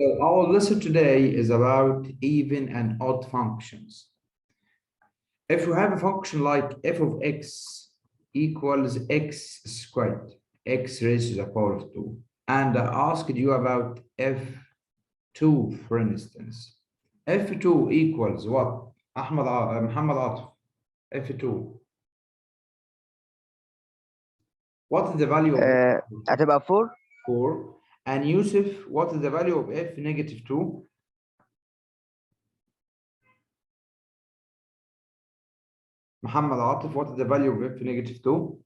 So our lesson today is about even and odd functions. If you have a function like f of x equals x squared, x raised to the power of 2, and I asked you about f2, for instance. f2 equals what? Muhammad Atif, f2. What is the value of هتبقى 4. 4? And Yusuf, what is the value of f negative 2? Muhammad Atif, what is the value of f negative 2?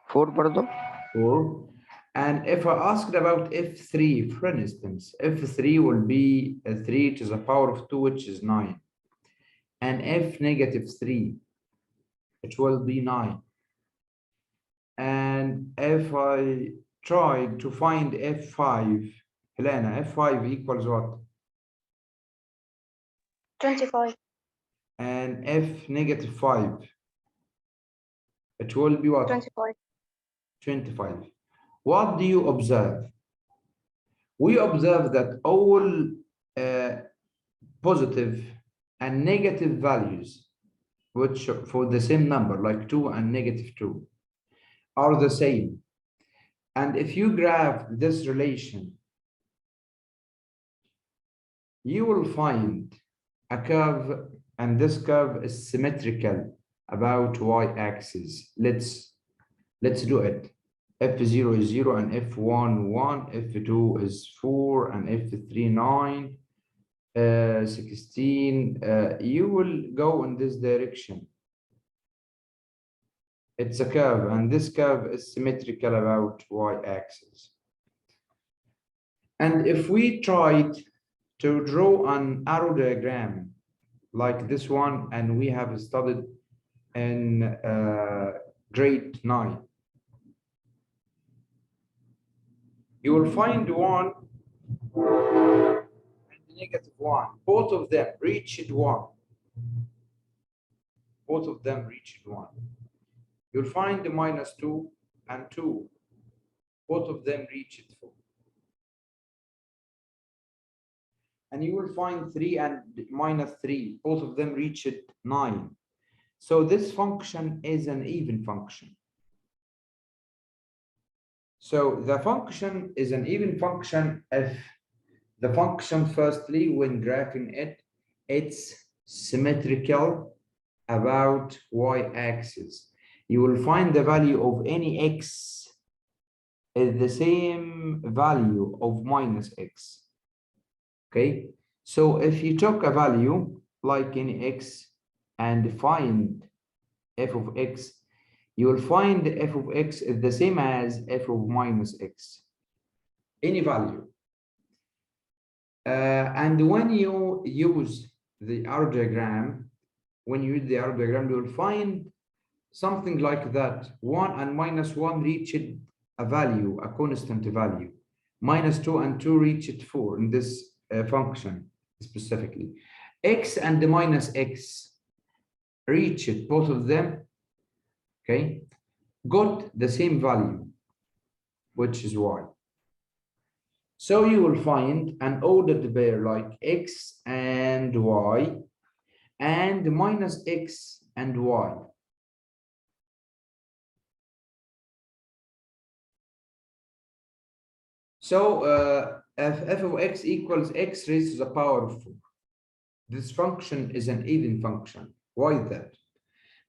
4 برضه. 4. And if I asked about f3, for instance, f3 will be 3 to the power of 2, which is 9. And f negative 3, it will be 9. And if I try to find f5, Helena, f5 equals what? 25. And f negative 5, it will be what? 25. 25. What do you observe? We observe that all positive and negative values, which for the same number, like 2 and negative 2, are the same. And if you graph this relation, you will find a curve, and this curve is symmetrical about y-axis. Let's do it. f0 is 0 and f1 1, f2 is 4 and f3 9, 16. You will go in this direction. It's a curve, and this curve is symmetrical about y-axis. And if we tried to draw an arrow diagram like this one, and we have studied in grade 9, you will find 1 and negative 1. Both of them reached 1. Both of them reached 1. You'll find the minus 2 and 2. Both of them reached 4. And you will find 3 and minus 3. Both of them reached 9. So this function is an even function. So the function is an even function if the function, firstly, when graphing it, it's symmetrical about y-axis. You will find the value of any x is the same value of minus x. Okay, so if you took a value like any x and find f of x, you will find f of x is the same as f of minus x, any value. And when you use the arrow diagram, you will find something like that. 1 and minus 1 reached a value, a constant value. Minus 2 and 2 reached 4 in this function specifically. X and the minus x reached, both of them, okay, got the same value, which is y. So you will find an ordered pair like x and y and minus x and y. So if f of x equals x raised to the power of 4, this function is an even function. Why is that?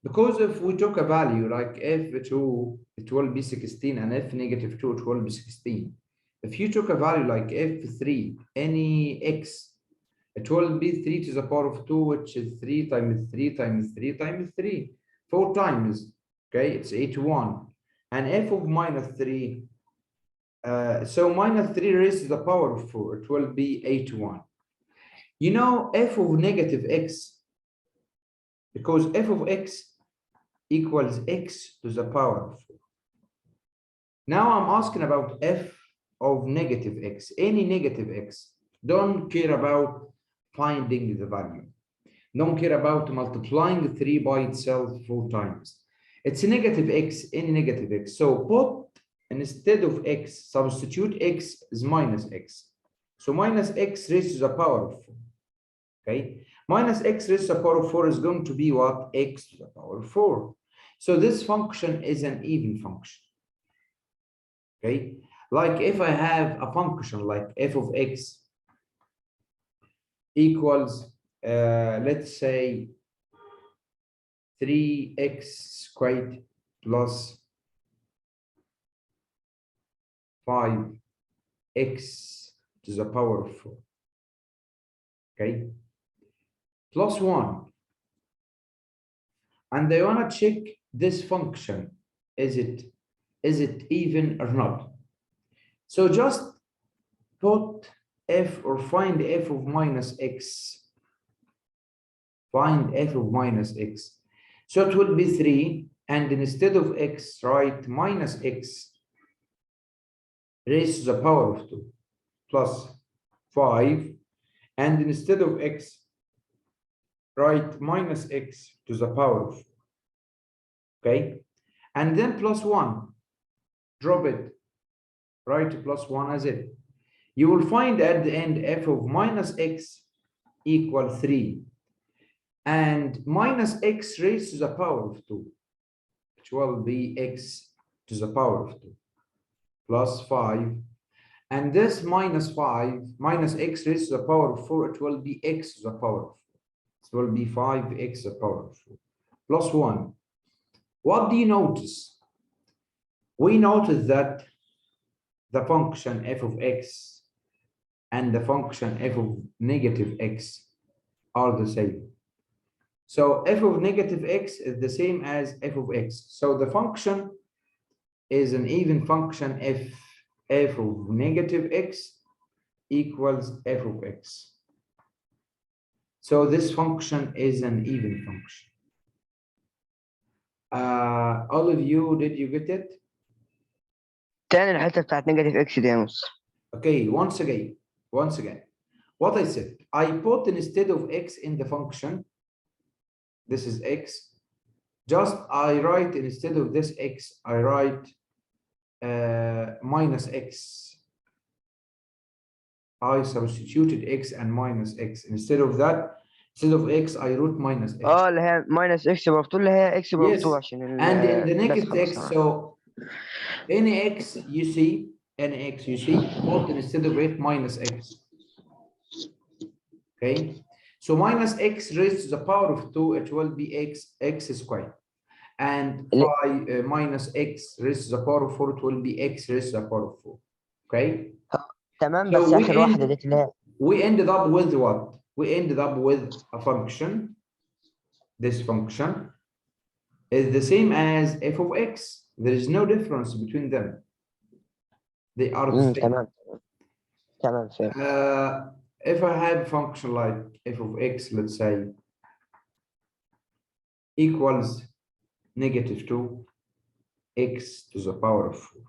Because if we took a value like f2, it will be 16, and f negative 2, it will be 16. If you took a value like f3, any x, it will be 3 to the power of 2, which is 3 times 3 times 3 times 3, 4 times, okay, it's 81. And f of minus 3, so minus 3 raised to the power of 4, it will be 81. You know, f of negative x, because f of x equals x to the power of 4. Now I'm asking about f of negative x, any negative x. Don't care about finding the value. Don't care about multiplying 3 by itself 4 times. It's a negative x, any negative x. So put, instead of x, substitute x is minus x. So minus x raised to the power of 4. Okay, minus x raised to the power of 4 is going to be what? X to the power of 4. So this function is an even function. Okay, like if I have a function like f of x equals, let's say 3x squared plus 5x to the power of 4. Okay, plus 1. And I want to check this function. Is it even or not? So just put f or find f of minus x. Find f of minus x. So it will be 3, and instead of x, write minus x raised to the power of 2 plus 5, and instead of x, write minus x to the power of 4. Okay, and then plus 1, drop it, write plus 1 as it. You will find at the end f of minus x equal 3, and minus x raised to the power of 2, which will be x to the power of 2, plus 5, and this minus 5 minus x raised to the power of 4, it will be x to the power of 4. It will be 5x to the power of 4, plus 1. What do you notice? We notice that the function f of x and the function f of negative x are the same. So f of negative x is the same as f of x. So the function is an even function if f of negative x equals f of x. So this function is an even function. All of you, did you get it? تاني الحتة بتاعت نيجاتيف اكس دي يا مستر. Okay, once again, what I said, I put instead of x in the function, this is x, just I write instead of this x, I write minus x. I substituted x and minus x. Instead of that, instead of x, I wrote minus x. اللي هي ماينس اكس باور 2 اللي هي اكس باور 2 عشان and in the بس negative خلاص x, تمام. so any x you see, put instead of it minus x. Okay, so minus x raised to the power of 2, it will be x squared, and 5 minus x raised to the power of 4, it will be x raised to the power of 4. Okay, تمام so بس اخر واحدة دي اللي هي we ended up with what? We ended up with a function. This function is the same as f of x. There is no difference between them. They are the same. تمام تمام فاهم. If I have a function like f of x, let's say, equals negative 2 x to the power of 4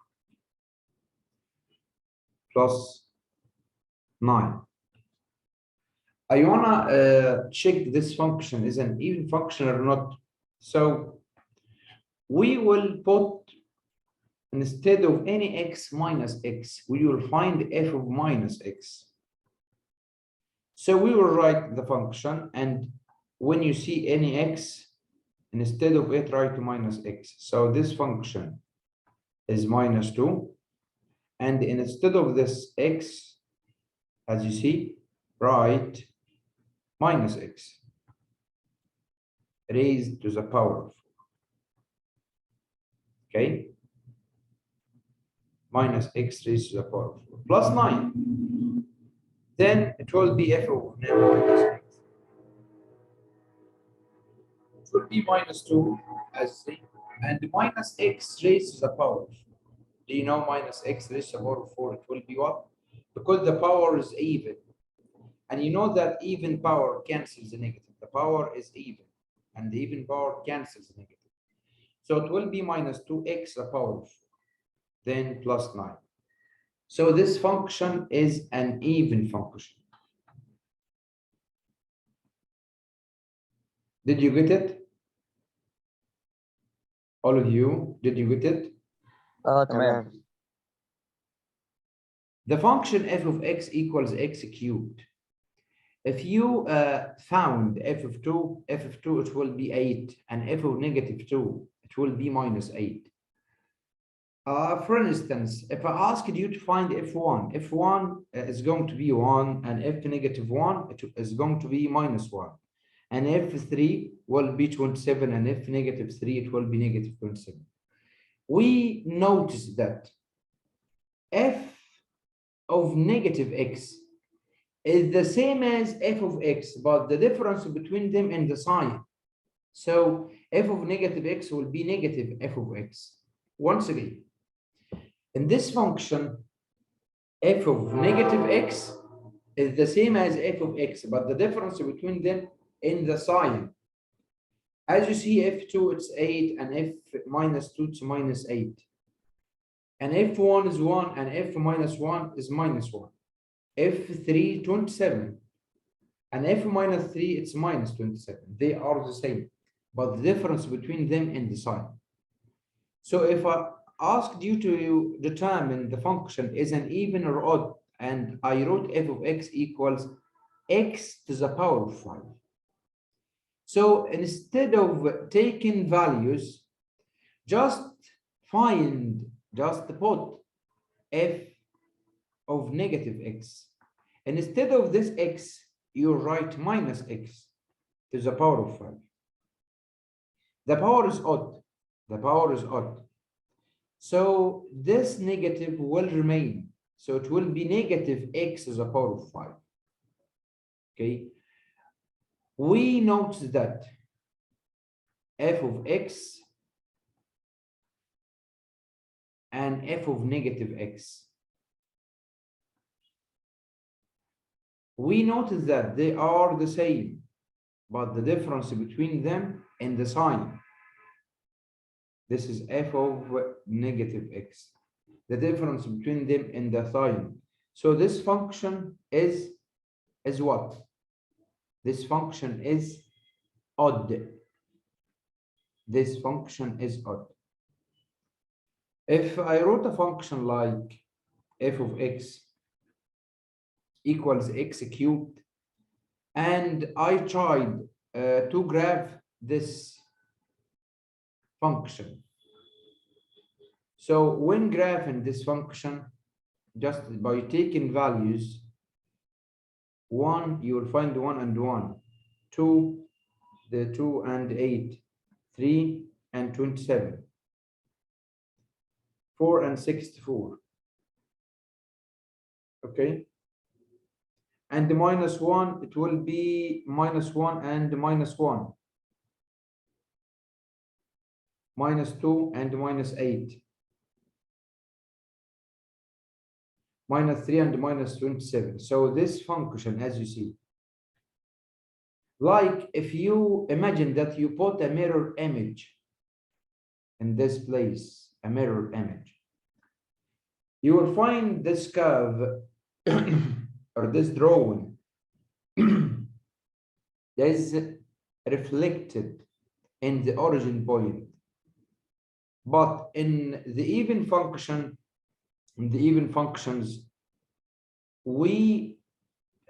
plus 9. I wanna check this function is an even function or not. So we will put, instead of any x minus x, we will find f of minus x. So we will write the function, and when you see any x, instead of it, write minus x. So this function is minus 2, and instead of this x, as you see, write minus x raised to the power of 4. Okay, minus x raised to the power of 4 plus 9. Then it will be f of minus x. It will be minus 2 as see, and minus x raised to the power of 4. Do you know minus x raised to the power of 4? It will be what? Because the power is even. And you know that even power cancels the negative. The power is even, and the even power cancels the negative. So it will be minus 2x to the power of 4, then plus 9. So this function is an even function. Did you get it? All of you, did you get it? تمام. The function f of x equals x cubed. If you found f of 2, it will be 8, and f of negative 2, it will be minus 8. For instance, if I asked you to find f1, f1 is going to be 1, and f negative 1 it is going to be minus 1. And f3 will be 27, and f negative 3 it will be negative 27. We notice that f of negative x is the same as f of x, but the difference between them in the sign. So f of negative x will be negative f of x. Once again, in this function, f of negative x is the same as f of x, but the difference between them in the sign. As you see, f2 it's 8, and f minus 2 it's minus 8. And f1 is 1, and f minus 1 is minus 1. f3 27, and f minus 3 it's minus 27. They are the same, but the difference between them in the sign. So if I asked you to determine the function is an even or odd, and I wrote f of x equals x to the power of 5. So instead of taking values, just put f of negative x. And instead of this x, you write minus x to the power of 5. The power is odd. The power is odd. So this negative will remain. So it will be negative x to the power of 5. Okay. We notice that f of x and f of negative x, we notice that they are the same, but the difference between them in the sign. This is f of negative x. The difference between them in the sign. So this function is what? This function is odd. This function is odd. If I wrote a function like f of x equals x cubed, and I tried to graph this function. So when graphing this function, just by taking values, 1, you will find 1 and 1, 2, the 2 and 8, 3 and 27, 4 and 64. Okay. And the minus 1, it will be minus 1 and minus 1. Minus 2 and minus 8. Minus 3 and minus 27. So this function, as you see, like if you imagine that you put a mirror image in this place, a mirror image, you will find this curve or this drawing is reflected in the origin point. But in the even function, in the even functions, we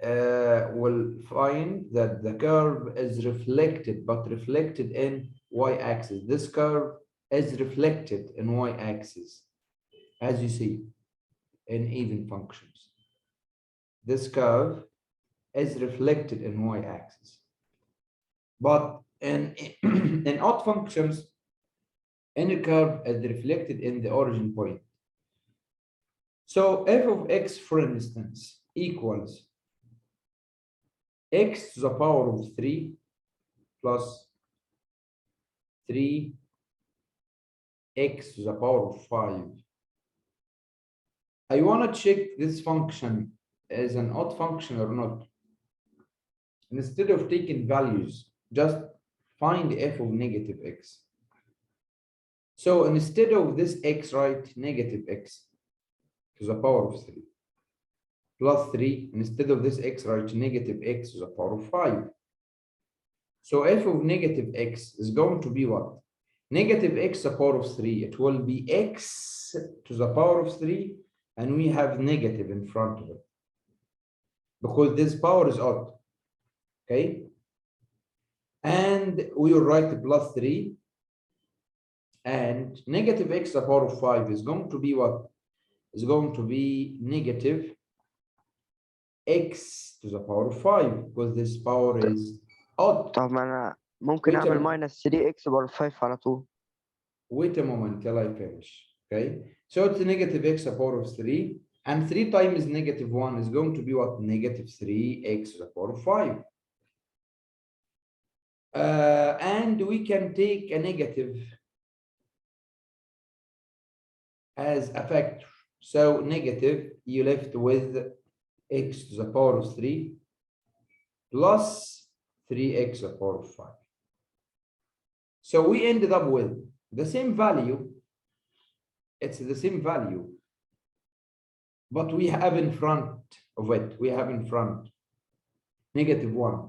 will find that the curve is reflected, but reflected in y-axis. This curve is reflected in y-axis, as you see in even functions. This curve is reflected in y-axis. But in in odd functions, any curve is reflected in the origin point. So f of x, for instance, equals x to the power of 3 plus 3 x to the power of 5. I want to check this function as an odd function or not. Instead of taking values, just find f of negative x. So instead of this x, write negative x to the power of 3 plus 3. Instead of this x, write negative x to the power of 5. So f of negative x is going to be what? Negative x to the power of 3. It will be x to the power of 3 and we have negative in front of it because this power is odd. Okay, and we will write plus 3, and negative x to the power of 5 is going to be what? Is going to be negative x to the power of 5 because this power is odd. طب ما انا ممكن Wait a اعمل minute. ماينس 3 اكس بار 5 على طول. Wait a moment till I finish. Okay, so it's negative x to the power of 3, and 3 times negative 1 is going to be what? Negative 3x to the power of 5. And we can take a negative as a factor. So negative, you left with x to the power of 3 plus 3x to the power of 5. So we ended up with the same value. It's the same value, but we have in front of it, we have in front negative 1.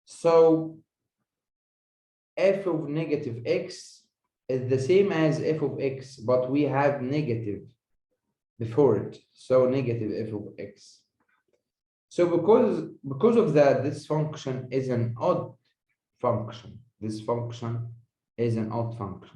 So f of negative x is the same as f of x, but we have negative before it. So negative f of x. So because of that, this function is an odd function. This function is an odd function.